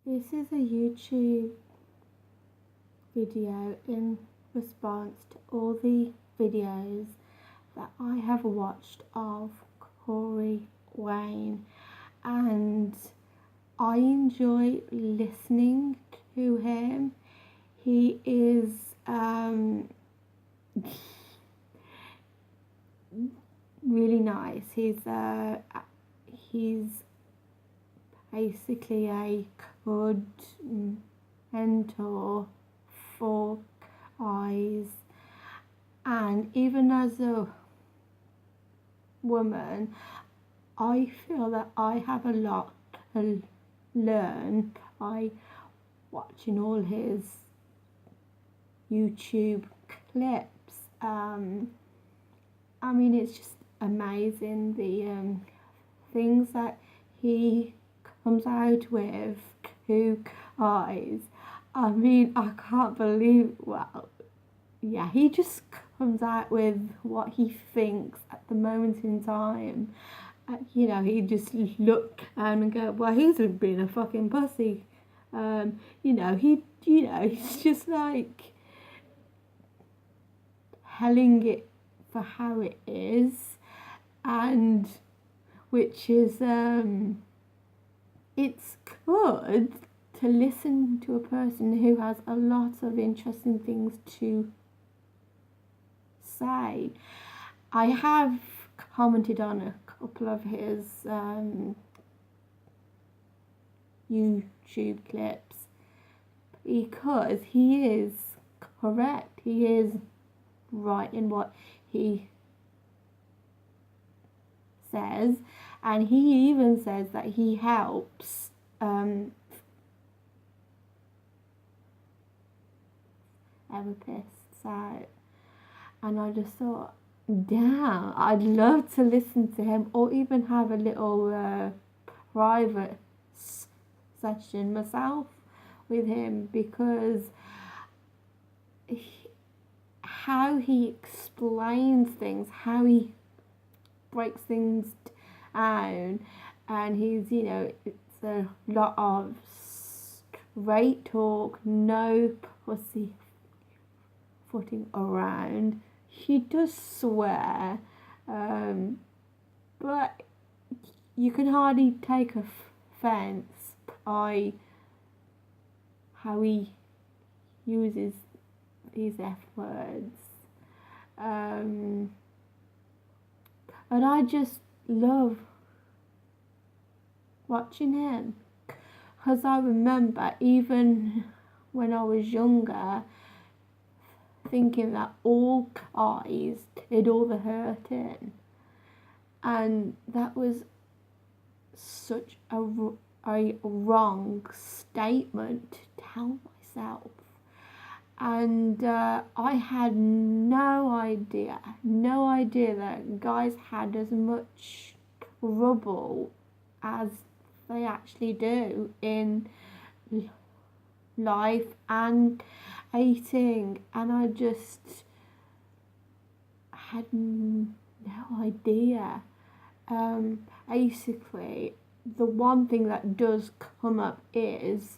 This is a YouTube video in response to all the videos that I have watched of Corey Wayne, and I enjoy listening to him. He is really nice. He's basically a good mentor for guys, and even as a woman, I feel that I have a lot to learn by watching all his YouTube clips. I mean, it's just amazing the things that he comes out with to guys. I mean, I can't believe, well, yeah, he just comes out with what he thinks at the moment in time. You know, he just look down and go, well, he's been a fucking pussy. He's just like telling it for how it is, and which is it's good to listen to a person who has a lot of interesting things to say. I have commented on a couple of his YouTube clips because he is correct. He is right in what he says, and he even says that he helps therapists out, and I just thought, damn, I'd love to listen to him, or even have a little private session myself with him, because how he explains things, how he breaks things down, and it's a lot of straight talk, no pussy footing around. He does swear, but you can hardly take offence by how he uses these F words. And I just love watching him, because I remember even when I was younger thinking that all guys did all the hurting, and that was such a wrong statement to tell myself. And I had no idea that guys had as much trouble as they actually do in life and dating, and I just had no idea. Basically, the one thing that does come up is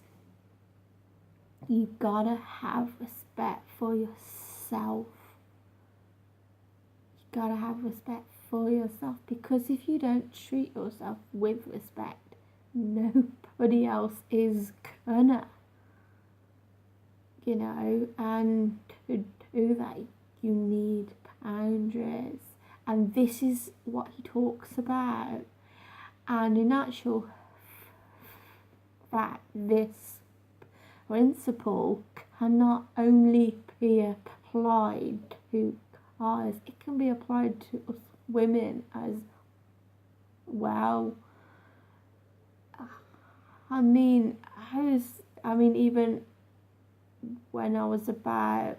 you gotta have respect for yourself. You gotta have respect for yourself, because if you don't treat yourself with respect, nobody else is gonna. And to do that, you need boundaries. And this is what he talks about. And in actual fact, this principle can not only be applied to guys, it can be applied to us women as well. Even when I was about,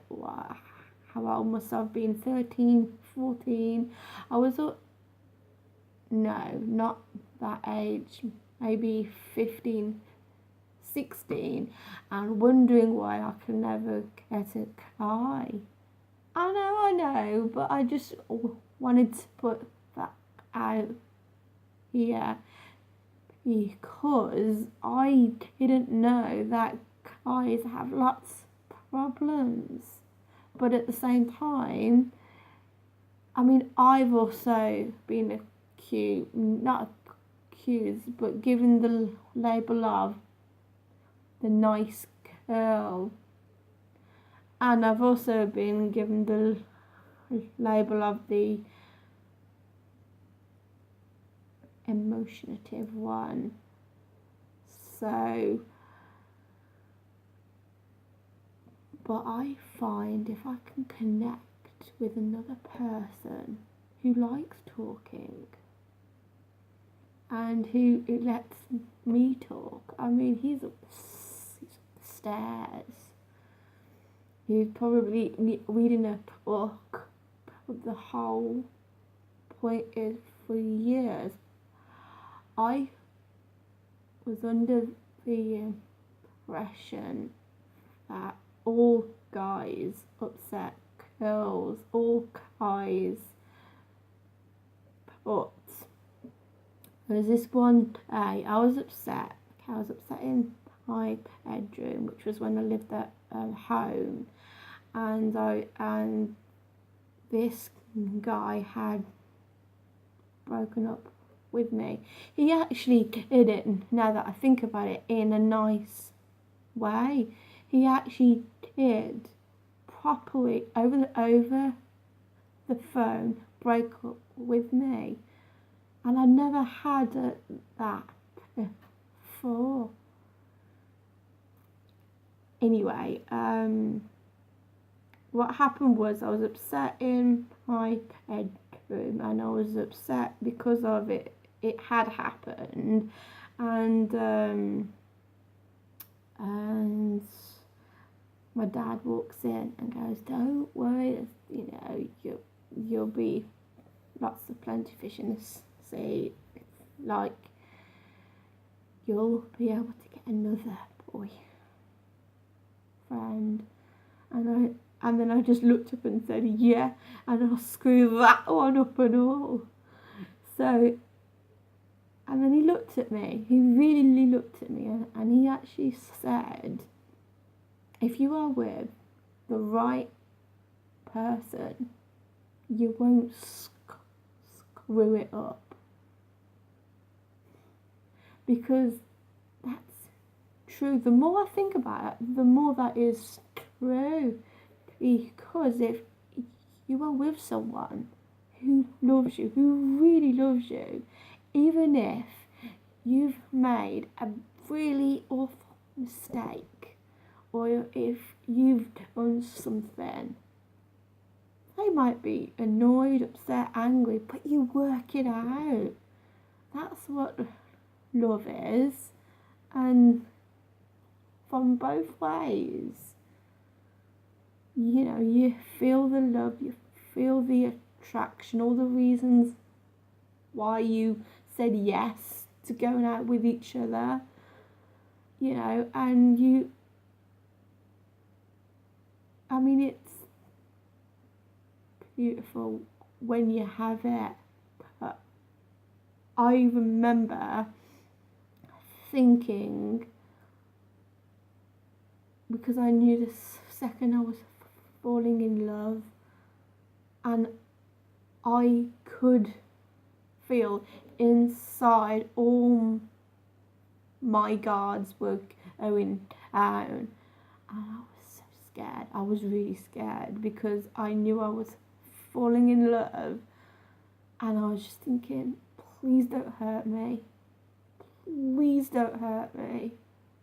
how old must I have been, 13, 14, I was, no, not that age, maybe 15, 16, and wondering why I could never get a guy. I know, but I just wanted to put that out here, because I didn't know that guys have lots of problems. But at the same time, I mean, I've also been not accused, but given the label of the nice girl. And I've also been given the label of the emotionative one. So, but I find if I can connect with another person who likes talking and who lets me talk. I mean, he's up the stairs. He's probably reading a book. The whole point is, for years, I was under the impression that all guys upset girls, all guys, but there was this one day I was upset. I was upset in my bedroom, which was when I lived at home, and this guy had broken up with me. He actually did it, now that I think about it, in a nice way. He actually did properly over the phone break up with me, and I never had that before. Anyway, what happened was I was upset in my bedroom, and I was upset because of it. It had happened, and my dad walks in and goes, "Don't worry, you know, you'll be lots of plenty fish in the sea. Like, you'll be able to get another boyfriend." And then I just looked up and said, "Yeah," and I'll screw that one up and all. So, and then he looked at me. He really looked at me, and he actually said, "If you are with the right person, you won't screw it up." Because that's true. The more I think about it, the more that is true. Because if you are with someone who loves you, who really loves you, even if you've made a really awful mistake, or if you've done something, they might be annoyed, upset, angry, but you work it out. That's what love is, and from both ways. You know, you feel the love, you feel the attraction, all the reasons why you said yes to going out with each other, you know, and I mean, it's beautiful when you have it. But I remember thinking, because I knew the second I was falling in love, and I could feel inside all my guards were going down, and I was so scared. I was really scared because I knew I was falling in love, and I was just thinking, please don't hurt me. Please don't hurt me.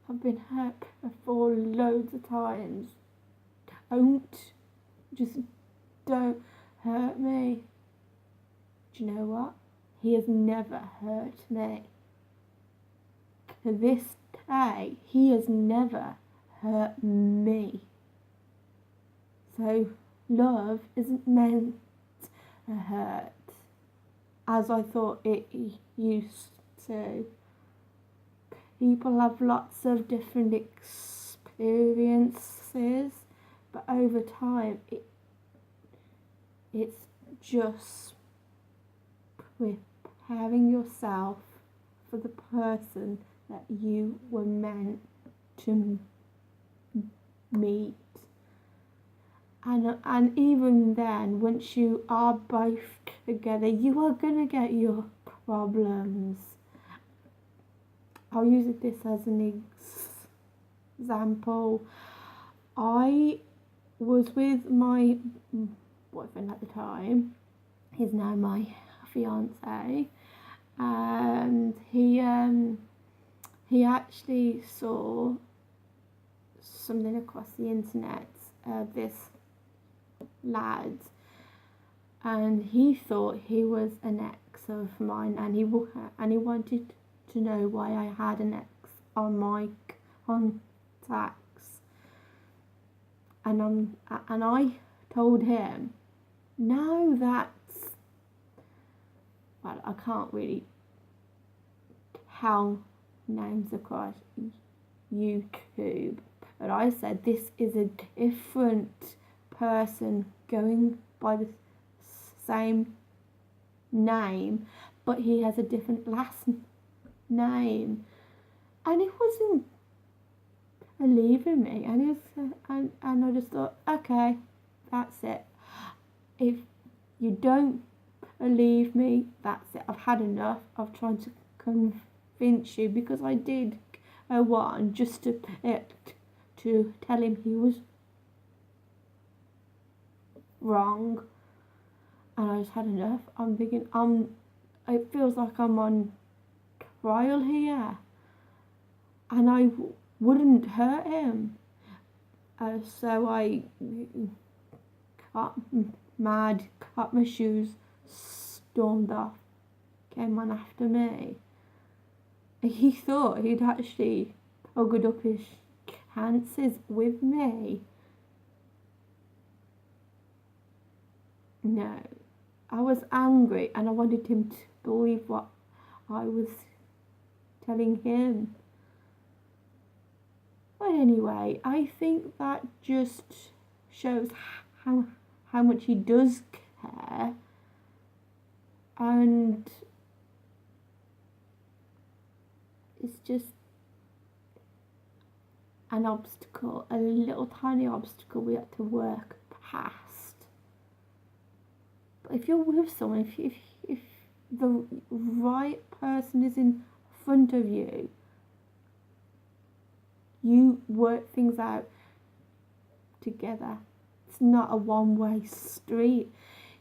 I've been hurt before loads of times. Don't hurt me. Do you know what? He has never hurt me. To this day, he has never hurt me. So love isn't meant to hurt as I thought it used to. People have lots of different experiences, but over time it's just preparing yourself for the person that you were meant to meet. And even then, once you are both together, you are going to get your problems. I'll use this as an example. I was with my boyfriend at the time. He's now my fiance, and he actually saw something across the internet. This lad, and he thought he was an ex of mine, and he wanted to know why I had an ex on my contacts, and I told him, no, that's, well, I can't really tell names across YouTube, but I said this is a different person going by the same name, but he has a different last name, and he wasn't believing me, and he was, and I just thought, okay, that's it. If you don't believe me, that's it. I've had enough of trying to convince you, because I did one just to tell him he was wrong, and I just had enough. I'm thinking, it feels like I'm on trial here, and I wouldn't hurt him. So I got mad, cut my shoes, stormed off, came on after me. He thought he'd actually ogled up his chances with me. No, I was angry, and I wanted him to believe what I was telling him. But anyway, I think that just shows how much he does care, and it's just an obstacle, a little tiny obstacle we had to work past. But if you're with someone, if the right person is in front of you, you work things out together. It's not a one-way street.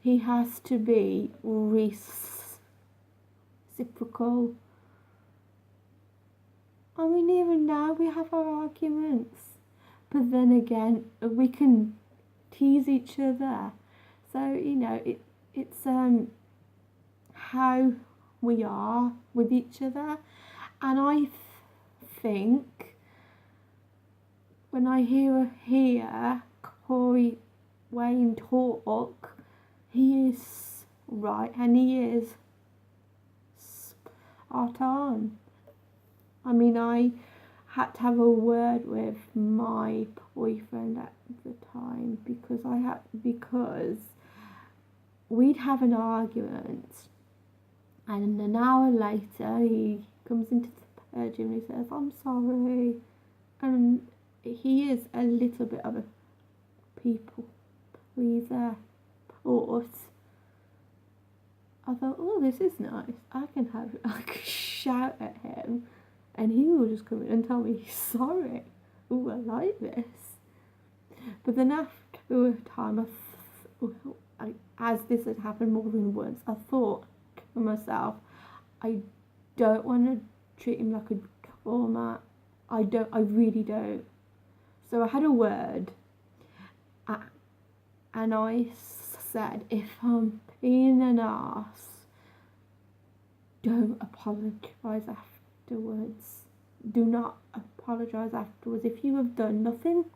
He has to be reciprocal. I mean, even now we have our arguments, but then again, we can tease each other. So, you know, it's how we are with each other. And I think when I hear Corey Wayne talk, he is right, and he is spot on. I mean, I had to have a word with my boyfriend at the time, because we'd have an argument, and an hour later he comes into the bedroom and he says, I'm sorry, and he is a little bit of a people pleaser, but I thought, oh, this is nice. I can shout at him, and he will just come in and tell me he's sorry. Oh, I like this. But then after a time, as this had happened more than once, I thought to myself, I don't want to treat him like a doormat. I really don't. So I had a word, and I said, if I'm being an arse, don't apologise afterwards. Do not apologise afterwards. If you have done nothing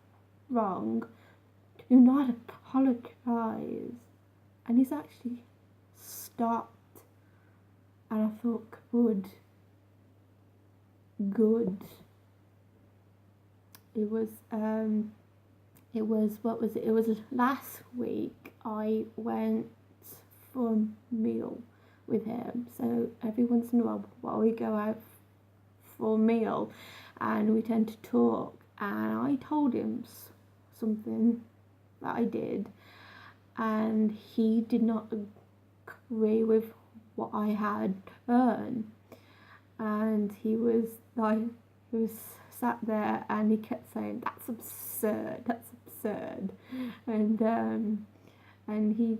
wrong, do not apologise. And he's actually stopped, and I thought, good. It was last week I went for a meal with him. So every once in a while we go out for a meal and we tend to talk, and I told him something that I did, and he did not agree with what I had done, and he was sat there and he kept saying, that's absurd, and he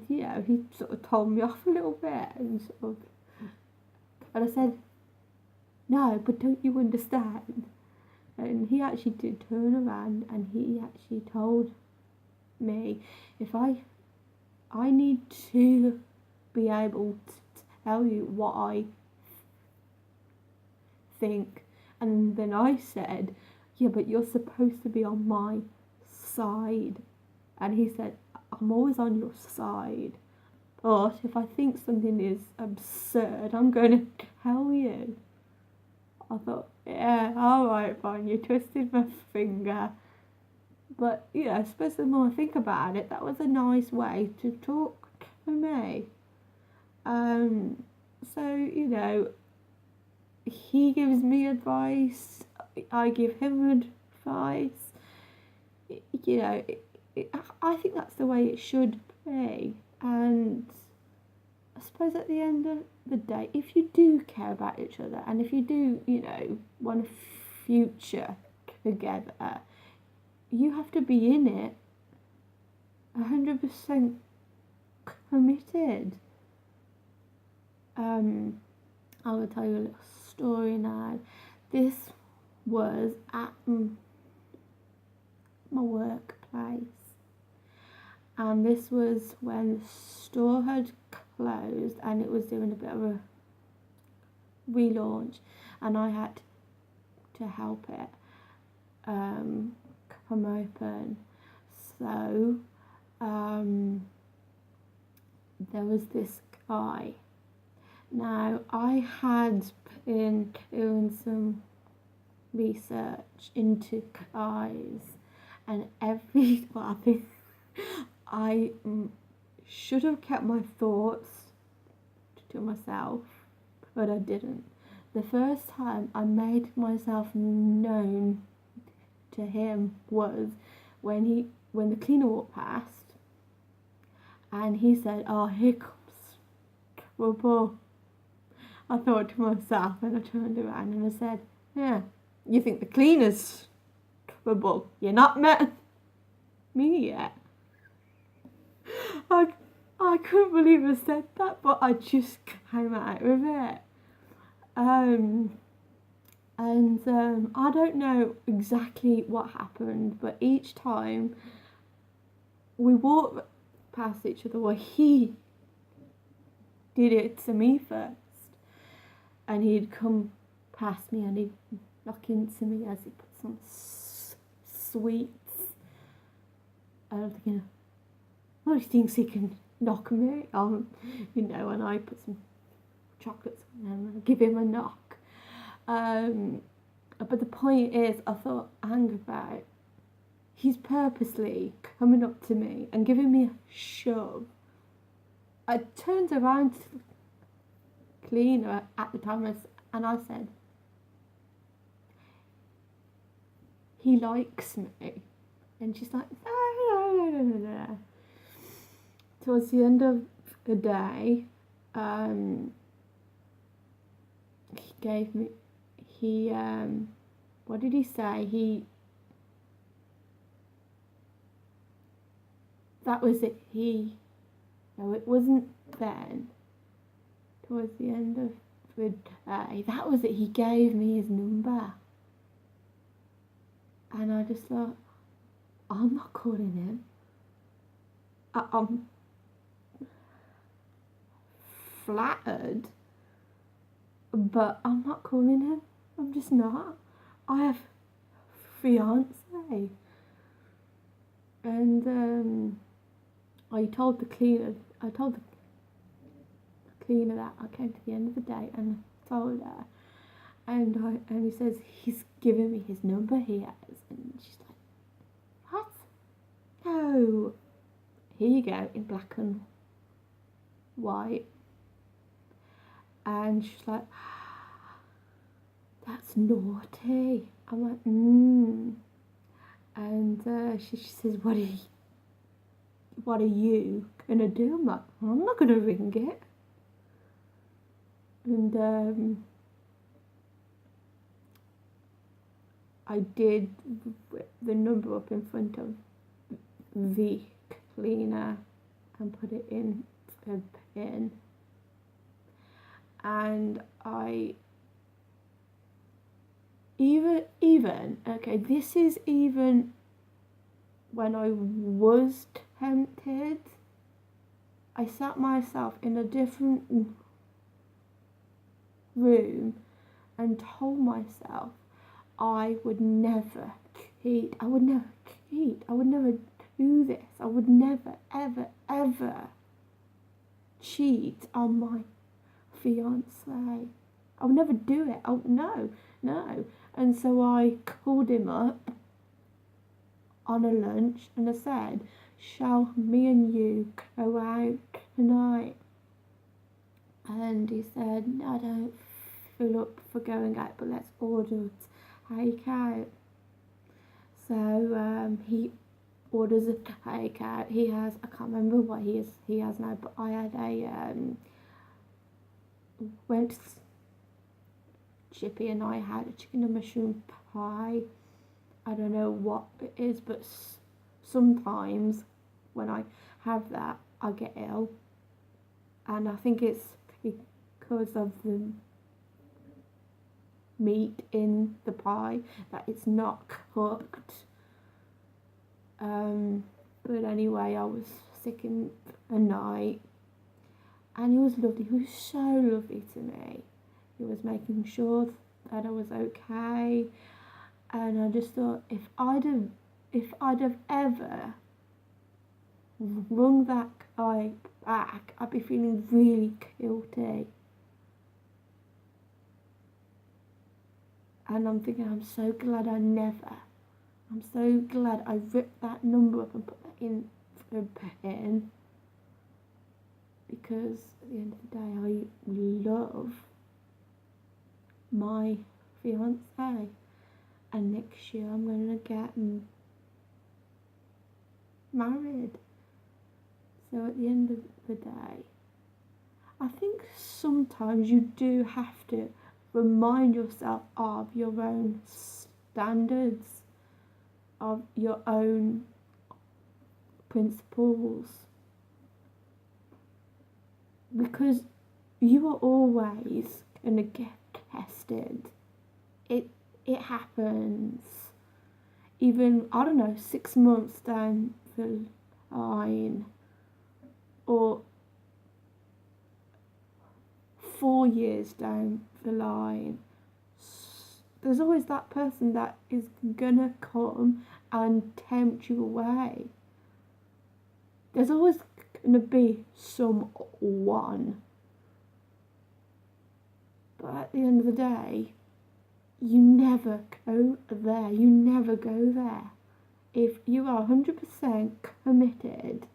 sort of told me off a little bit, and I said, no, but don't you understand? And he actually did turn around and he actually told me, if I need to be able to tell you what I think. And then I said, yeah, but you're supposed to be on my side. And he said, I'm always on your side, but if I think something is absurd, I'm going to tell you. I thought, yeah, alright, fine, you twisted my finger. But, I suppose the more I think about it, that was a nice way to talk to me. So, he gives me advice, I give him advice. I think that's the way it should be. And I suppose at the end of the day, if you do care about each other, and if you do, want a future together, you have to be in it 100% committed. I'm going to tell you a little story now. This was at my workplace, and this was when the store had closed and it was doing a bit of a relaunch, and I had to help it come open. So there was this guy. Now, I had been doing some research into guys, and I think I should have kept my thoughts to myself, but I didn't. The first time I made myself known to him was when the cleaner walked past, and he said, "Oh, here comes trouble." I thought to myself, and I turned around and I said, "Yeah, you think the cleaner's trouble? You're not met me yet." I couldn't believe I said that, but I just came out with it. I don't know exactly what happened, but each time we walked past each other, well, he did it to me first, and he'd come past me and he'd knock into me as he put some sweets. And I'm thinking, well, he thinks he can knock me on, and I put some chocolates on him and I give him a knock. But the point is, I thought, hang about, he's purposely coming up to me and giving me a shove. I turned around to the cleaner at the time and I said, he likes me. And she's like, no. Towards the end of the day, he gave me, what did he say? That was it. No, it wasn't then. Towards the end of the day, that was it. He gave me his number. And I just thought, I'm not calling him. I'm flattered, but I'm not calling him. I'm just not. I have a fiance. And I told the cleaner that I came to the end of the day and told her. And he says, he's given me his number, he has. And she's like, what? No. Here you go, in black and white. And she's like, that's naughty. I'm like, And she says, what are you gonna do? I'm like, I'm not gonna ring it. And I did whip the number up in front of the cleaner and put it in a bin. And I even okay, this is even when I was tempted. I sat myself in a different room and told myself I would never cheat. I would never cheat. I would never do this. I would never, ever, ever cheat on my fiance. I would never do it. Oh, no. And so I called him up on a lunch and I said, shall me and you go out tonight? And he said, I don't feel up for going out, but let's order takeout. So he orders a takeout. He has, I can't remember what he has now, but I had went Chippy and I had a chicken and mushroom pie. I don't know what it is, but sometimes when I have that, I get ill. And I think it's because of the meat in the pie, that it's not cooked. But anyway, I was sick in a night. And he was lovely. He was so lovely to me. He was making sure that I was okay. And I just thought, if I'd have ever rung that guy back, I'd be feeling really guilty. And I'm thinking, I'm so glad I ripped that number up and put that in a pen. Because at the end of the day, I love my fiance. And next year I'm going to get married. So at the end of the day, I think sometimes you do have to remind yourself of your own standards, of your own principles. Because you are always going to get tested. It happens. Even, I don't know, 6 months down the line, or 4 years down the line, there's always that person that is gonna come and tempt you away. There's always gonna be someone. But at the end of the day, you never go there. You never go there. If you are 100% committed,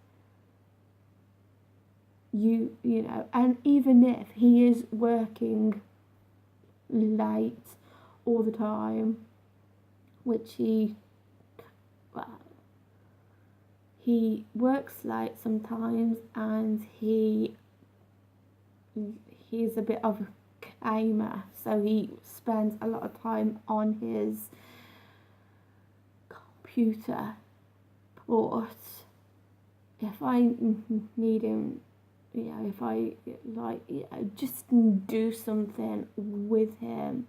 you know, and even if he is working late all the time, which he works late sometimes, and he's a bit of a gamer, so he spends a lot of time on his computer. But if I need him, if I just do something with him,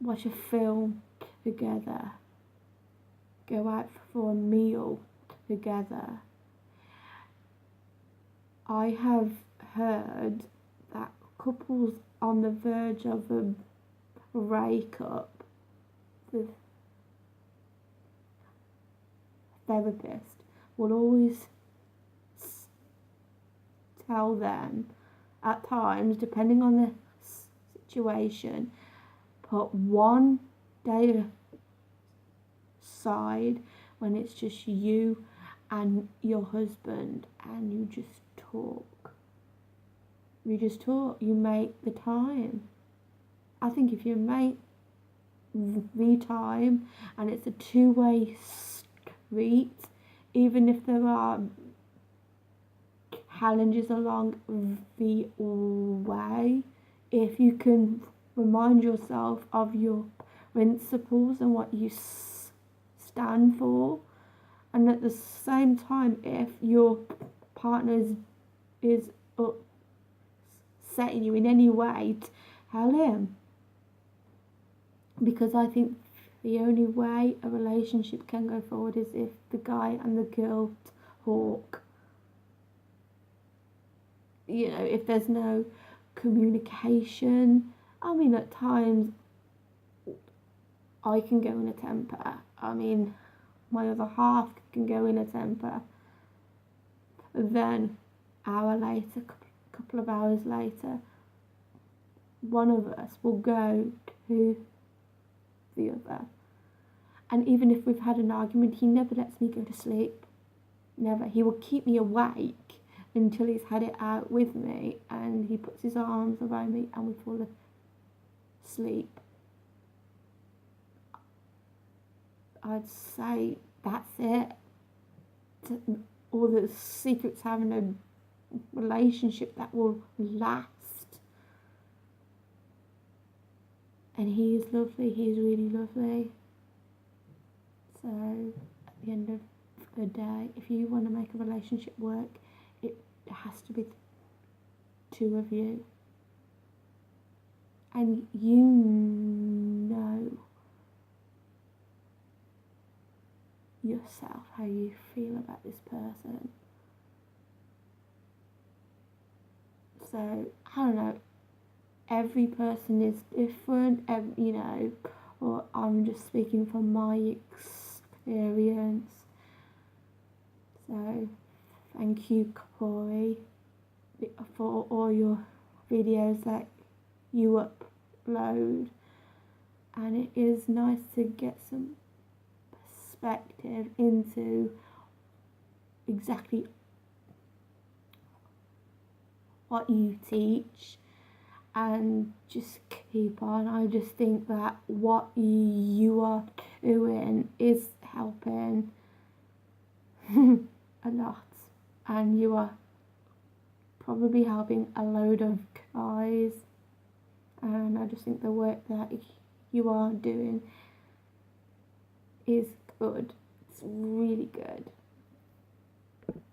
watch a film together, go out for a meal together. I have heard that couples on the verge of a breakup, the therapist will always tell them, at times, depending on the situation, put one day aside when it's just you and your husband, and you just talk. you just talk, you make the time. I think if you make the time and it's a two-way street, even if there are challenges along the way, if you can remind yourself of your principles and what you stand for, and at the same time, if your partner is upsetting you in any way, tell him. Because I think the only way a relationship can go forward is if the guy and the girl talk. You know, if there's no communication, I mean, at times I can go in a temper. I mean, my other half can go in a temper. Then, hour later, couple of hours later, one of us will go to the other. And even if we've had an argument, he never lets me go to sleep. Never. He will keep me awake until he's had it out with me, and he puts his arms around me and we fall asleep. I'd say that's it. All the secrets having a relationship that will last. And he is lovely, he is really lovely. So at the end of the day, if you want to make a relationship work, it has to be two of you. And you know yourself how you feel about this person. So, I don't know, every person is different, you know, or I'm just speaking from my experience. So, thank you, Corey, for all your videos that you upload. And it is nice to get some perspective into exactly what you teach, and just keep on. I just think that what you are doing is helping a lot, and you are probably helping a load of guys, and I just think the work that you are doing is good. It's really good.